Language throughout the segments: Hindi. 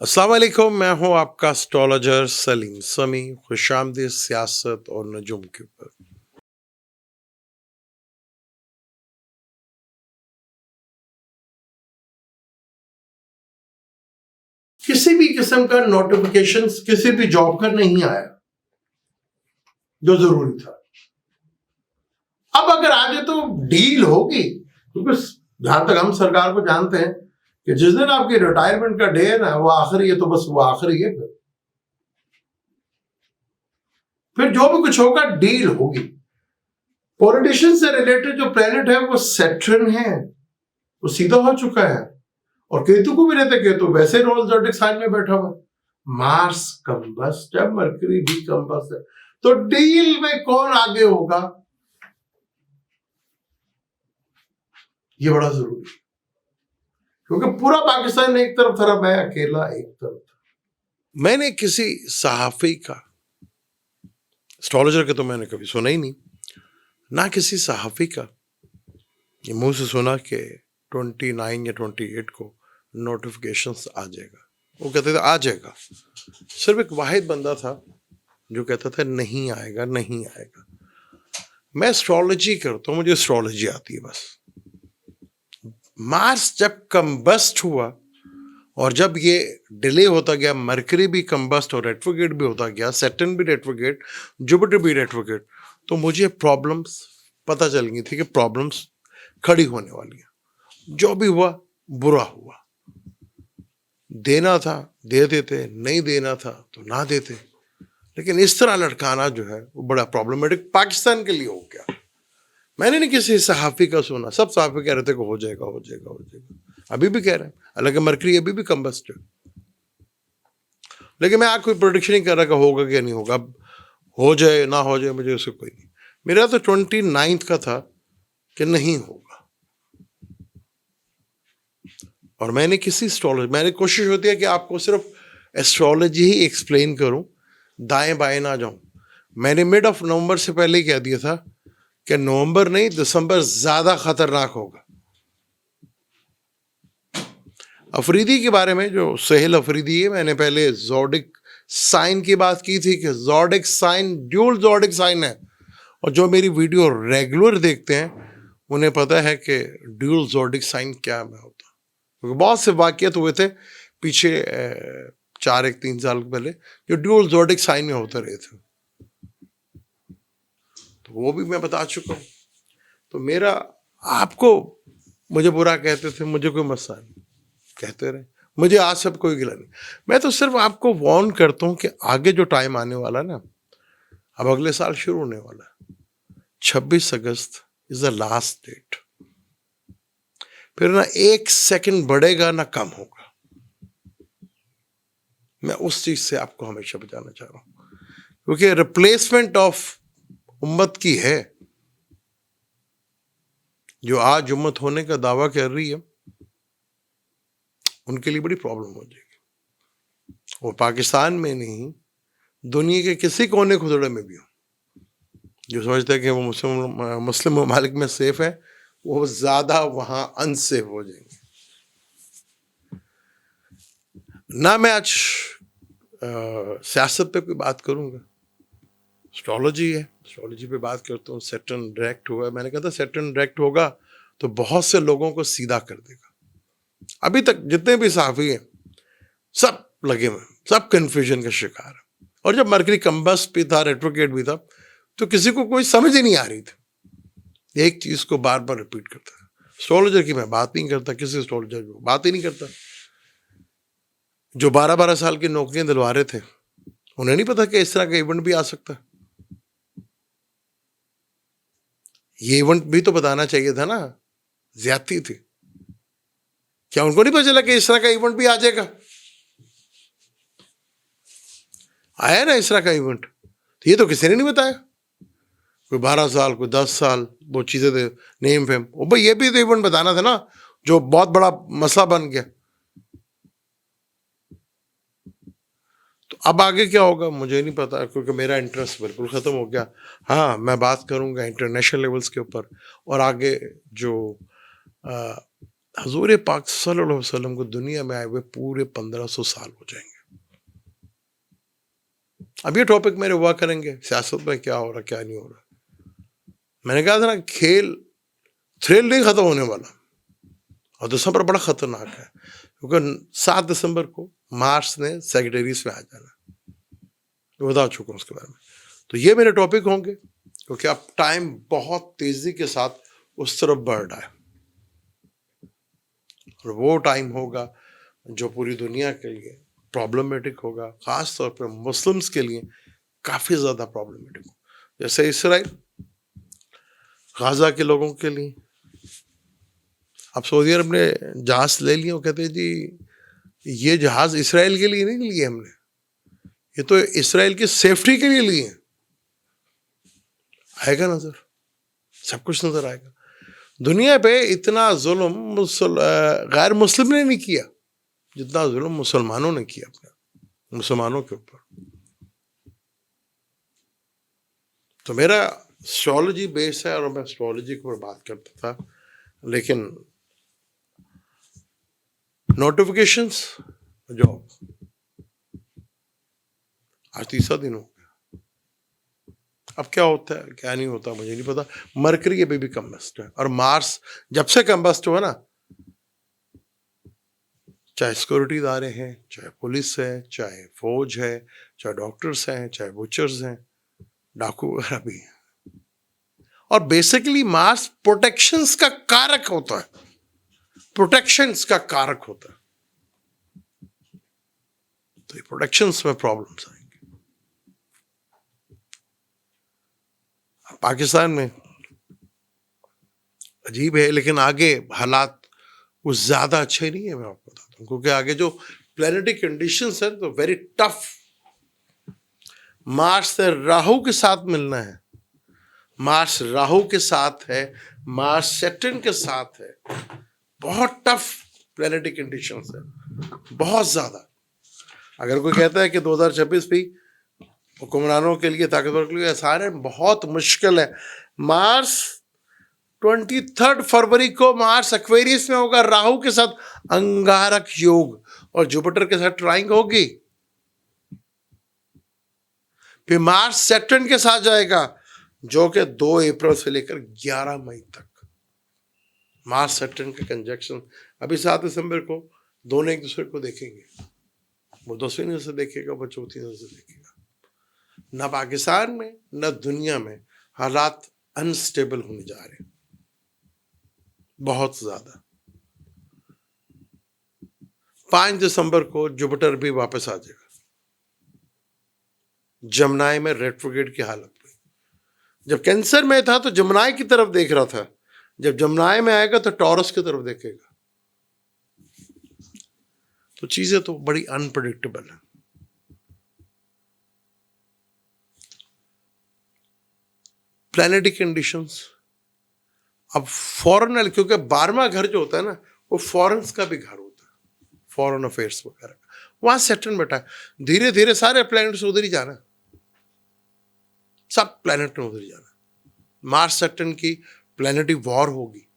अस्सलाम वालेकुम, मैं हूं आपका एस्ट्रोलॉजर सलीम समी। खुशामदीद सियासत और नजुम के ऊपर। किसी भी किस्म का नोटिफिकेशन किसी भी जॉब का नहीं आया जो जरूरी था। अब अगर आ जाए तो डील होगी, क्योंकि जहां तक हम सरकार को जानते हैं कि जिस दिन आपकी रिटायरमेंट का डे है ना, वो आखिरी है तो बस वो आखिरी है। फिर जो भी कुछ होगा डील होगी। पॉलिटिशियन से रिलेटेड जो प्लेनेट है वो सैटर्न है, वो सीधा हो चुका है। और केतु को भी रहते, केतु वैसे रोल ज़ोडिक साइन में बैठा हुआ। मार्स कंबस्ट है, मरकरी भी कंबस्ट है, तो डील में कौन आगे होगा ये बड़ा जरूरी है, क्योंकि पूरा पाकिस्तान एक तरफ था, मैं अकेला एक तरफ था। मैंने किसी सहाफी का, एस्ट्रोलॉजर के तो मैंने कभी सुना ही नहीं, ना किसी सहाफी का ये मुंह से सुना कि 29 या 28 को नोटिफिकेशंस आ जाएगा। वो कहते थे आ जाएगा। सिर्फ एक वाहिद बंदा था जो कहता था नहीं आएगा नहीं आएगा। मैं एस्ट्रोलॉजी करता हूँ, मुझे एस्ट्रोलॉजी आती है बस। मार्स जब कंबस्ट हुआ और जब ये डिले होता गया, मरकरी भी कंबस्ट और रेट्रोग्रेड भी होता गया, सैटर्न भी रेट्रोग्रेड, जुपिटर भी रेट्रोग्रेड, तो मुझे प्रॉब्लम्स पता चल गई थी कि प्रॉब्लम्स खड़ी होने वाली है। जो भी हुआ बुरा हुआ। देना था दे देते, नहीं देना था तो ना देते, लेकिन इस तरह लटकाना जो है वो बड़ा प्रॉब्लमेटिक पाकिस्तान के लिए हो गया। मैंने नहीं किसी सहाफी का सुना, सब सहाफी कह रहे थे कि हो जाएगा हो जाएगा हो जाएगा। अभी भी कह रहे हैं, हालांकि मरकरी अभी भी कंबस्ट है। लेकिन मैं आज कोई प्रोडिक्शन नहीं कर रहा कि होगा क्या नहीं होगा। अब हो जाए ना हो जाए मुझे उससे कोई नहीं। मेरा तो 29 का था कि नहीं होगा। और मैंने किसी एस्ट्रोलॉजी, मैंने कोशिश होती है कि आपको सिर्फ एस्ट्रोलॉजी ही एक्सप्लेन करूं, दाएं बाएं ना जाऊं। मैंने मिड ऑफ नवंबर से पहले ही कह दिया था कि नवंबर नहीं दिसंबर ज्यादा खतरनाक होगा। अफरीदी के बारे में, जो सहेल अफरीदी है, मैंने पहले ज़ोडिक साइन की बात की थी कि zodiac sign dual zodiac sign है। और जो मेरी वीडियो रेगुलर देखते हैं उन्हें पता है कि ड्यूल ज़ोडिक साइन क्या है होता, क्योंकि बहुत से वाक़यात हुए थे पीछे 3 साल पहले जो ड्यूल ज़ोडिक साइन में होते रहे थे, तो वो भी मैं बता चुका हूँ। तो मेरा आपको, मुझे बुरा कहते थे, मुझे कोई मसला नहीं, कहते रहे, मुझे आज सब कोई गिला नहीं। मैं तो सिर्फ आपको वार्न करता हूँ कि आगे जो टाइम आने वाला ना, अब अगले साल शुरू होने वाला है, 26 अगस्त इज द लास्ट डेट। फिर ना 1 सेकंड बढ़ेगा ना कम होगा। मैं उस चीज से आपको हमेशा बचाना चाह रहा हूं, क्योंकि रिप्लेसमेंट ऑफ उम्मत की है। जो आज उम्मत होने का दावा कर रही है उनके लिए बड़ी प्रॉब्लम हो जाएगी। वो पाकिस्तान में नहीं, दुनिया के किसी कोने खुदड़े में भी हो, जो सोचते हैं कि वो मुस्लिम ममालिक में सेफ है, वो ज्यादा वहां अनसेफ हो जाएंगे। ना मैं आज सियासत पे कोई बात करूंगा, एस्ट्रोलॉजी है, एस्ट्रोलॉजी पे बात करता हूँ। सैटर्न डायरेक्ट हुआ है, मैंने कहा था सैटर्न डायरेक्ट होगा तो बहुत से लोगों को सीधा कर देगा। अभी तक जितने भी सहाफी हैं सब लगे हुए, सब कंफ्यूजन का शिकार है। और जब मरकरी कंबस्ट भी था, रेट्रोग्रेड भी था, तो किसी को कोई समझ ही नहीं आ रही थी। एक चीज को बार बार रिपीट करता है। एस्ट्रोलॉजर की मैं बात नहीं करता, किसी एस्ट्रोलॉजर की बात ही नहीं करता। जो 12-12 साल की नौकरियां दिलवा रहे थे, उन्हें नहीं पता कि इस तरह का इवेंट भी आ सकता है। ये इवेंट भी तो बताना चाहिए था ना, ज्यादती थी। क्या उनको नहीं पता चला कि इस तरह का इवेंट भी आ जाएगा? आया ना इस तरह का इवेंट, तो ये तो किसी ने नहीं बताया। कोई 12 साल, कोई 10 साल, वो चीजें थे, नेम फेम, ओ भाई ये भी तो इवेंट बताना था ना, जो बहुत बड़ा मसला बन गया। तो अब आगे क्या होगा मुझे नहीं पता, क्योंकि मेरा इंटरेस्ट बिल्कुल ख़त्म हो गया। हाँ, मैं बात करूँगा इंटरनेशनल लेवल्स के ऊपर, और आगे जो हजूर पाक सल्लल्लाहु अलैहि वसल्लम को दुनिया में आए हुए पूरे 1500 साल हो जाएंगे। अब ये टॉपिक मेरे हुआ करेंगे सियासत में क्या हो रहा क्या नहीं हो रहा। मैंने कहा था ना, खेल थ्रिल नहीं खत्म होने वाला, और दिसंबर बड़ा खतरनाक है क्योंकि 7 दिसंबर को मार्स ने सेक्रेटरीज में आ जाना, तो बता चुका हूँ उसके बारे में। तो ये मेरे टॉपिक होंगे क्योंकि अब टाइम बहुत तेजी के साथ उस तरफ बढ़ रहा है, और वो टाइम होगा जो पूरी दुनिया के लिए प्रॉब्लमेटिक होगा, खास तौर पर मुस्लिम्स के लिए काफी ज्यादा प्रॉब्लमेटिक होगा। जैसे इसराइल, गाजा के लोगों के लिए। अब सऊदी अरब ने जहाज ले लिए, वो कहते हैं जी ये जहाज इसराइल के लिए नहीं लिए हमने, ये तो इसराइल की सेफ्टी के लिए लिए। आएगा नजर, सब कुछ नजर आएगा। दुनिया पे इतना जुल्म गैर मुस्लिम ने नहीं किया जितना जुल्म मुसलमानों ने किया अपने मुसलमानों के ऊपर। तो मेरा एस्ट्रोलॉजी बेस है और मैं एस्ट्रोलॉजी के ऊपर बात करता था, लेकिन नोटिफिकेशंस जो आज तीसरा दिन हो गया, अब क्या होता है क्या नहीं होता मुझे नहीं पता। मरकरी अभी भी कम्बस्ट है, और मार्स जब से कम्बस्ट हुआ ना, चाहे सिक्योरिटी इदारे हैं, चाहे पुलिस है, चाहे फौज है, चाहे डॉक्टर्स हैं, चाहे बुचर्स हैं, डाकू वगैरह भी हैं। और बेसिकली मार्स प्रोटेक्शंस का कारक होता है, प्रोटेक्शंस का कारक होता है। तो ये प्रोटेक्शंस में प्रॉब्लम्स आएंगे। पाकिस्तान में अजीब है, लेकिन आगे हालात कुछ ज्यादा अच्छे नहीं है, मैं आपको बताता हूँ, क्योंकि आगे जो प्लैनेटरी कंडीशंस है तो वेरी टफ। मार्स से राहु के साथ मिलना है, मार्स राहु के साथ है, मार्स सैटर्न के साथ है, बहुत टफ प्लैनेटरी कंडीशंस है, बहुत ज्यादा। अगर कोई कहता है कि 2026 भी हुक्मरानों के लिए, ताकतवर के लिए आसान है, बहुत मुश्किल है। मार्स 23 फरवरी को मार्स एक्वेरियस में होगा, राहु के साथ अंगारक योग और जुपिटर के साथ ट्राइंग होगी। फिर मार्स सैटर्न के साथ जाएगा, जो कि 2 अप्रैल से लेकर 11 मई तक मार्स सैटर्न का कंजक्शन। अभी 7 दिसंबर को दोनों एक दूसरे को देखेंगे, वो 10वीं नजर से देखेगा, वो 4थी नजर से देखेगा। न पाकिस्तान में न दुनिया में हालात अनस्टेबल होने जा रहे हैं बहुत ज्यादा। 5 दिसंबर को जुपिटर भी वापस आ जाएगा, जमनाई में रेट्रोग्रेड की हालत में। जब कैंसर में था तो जमनाई की तरफ देख रहा था, जब जमनाई में आएगा तो टॉरस की तरफ देखेगा। तो चीजें तो बड़ी अनप्रेडिक्टेबल है। प्लैनेटरी कंडीशंस अब फॉरेन, क्योंकि 12वां घर जो होता है ना, वो फॉरेन्स का भी घर होता है, फॉरेन अफेयर्स वगैरह, वहां सैटर्न बैठा है। धीरे धीरे सारे प्लैनेट्स उधर ही जाना, सब प्लैनेट ने उधर ही जाना। मार्स सैटर्न की प्लैनेटरी वॉर होगी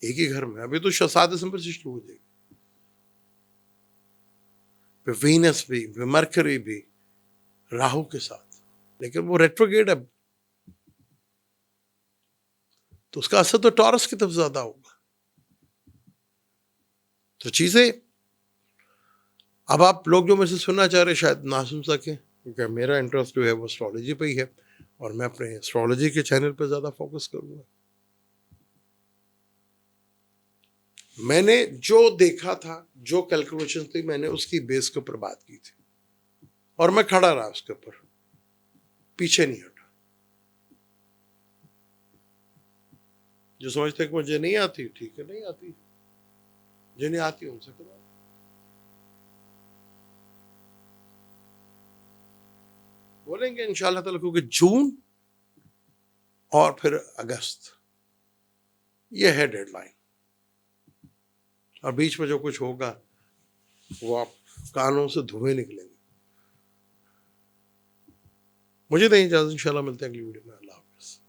एक ही घर में। अभी तो 7 दिसंबर से शुरू हो जाएगी। वीनस भी, मरकरी भी राहु के साथ, लेकिन वो रेट्रोग्रेड है, तो उसका असर तो टॉरस की तरफ ज्यादा होगा। तो चीजें अब आप लोग जो मुझसे सुनना चाह रहे शायद ना सुन सके, क्योंकि मेरा इंटरेस्ट जो है वो एस्ट्रोलॉजी पे ही है, और मैं अपने एस्ट्रोलॉजी के चैनल पे ज्यादा फोकस करूंगा। मैंने जो देखा था, जो कैलकुलेशन थी, मैंने उसकी बेस के ऊपर बात की थी, और मैं खड़ा रहा उसके ऊपर, पीछे नहीं हटा। जो समझते कि मुझे नहीं आती, ठीक है, नहीं आती, जिन्हें आती उनसे करो। बोलेंगे इंशाल्लाह ताला, क्योंकि जून और फिर अगस्त ये है डेडलाइन, और बीच में जो कुछ होगा वो आप कानों से धुएं निकलेंगे। मुझे नहीं इजाजत, इंशाल्लाह मिलते हैं अगली वीडियो में। अल्लाह।